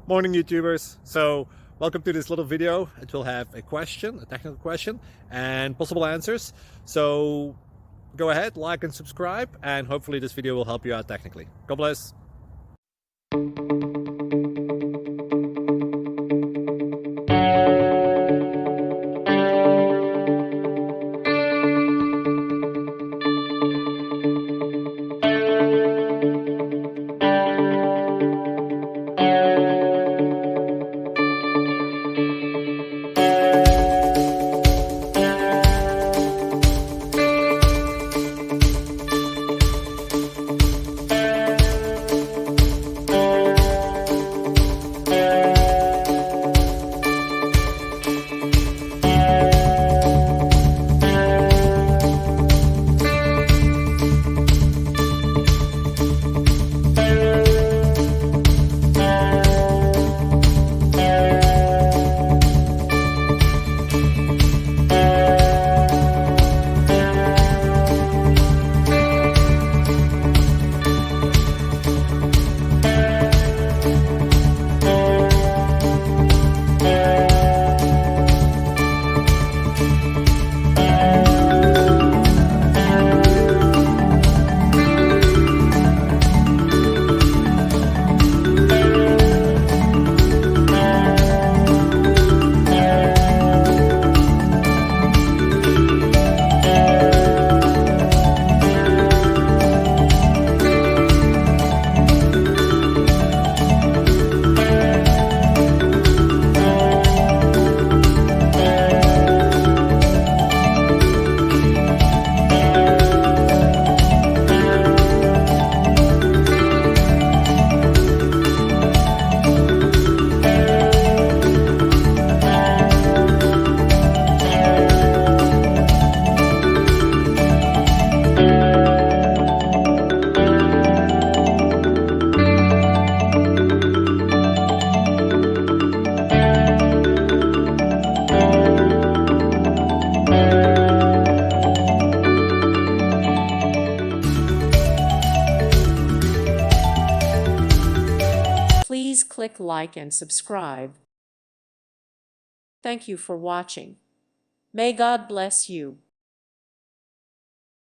Morning YouTubers. So welcome to this little video. It will have a question, a technical question, and possible answers. So go ahead, like and subscribe, and hopefully this video will help you out technically. God bless. Please click like and subscribe. Thank you for watching. May God bless you.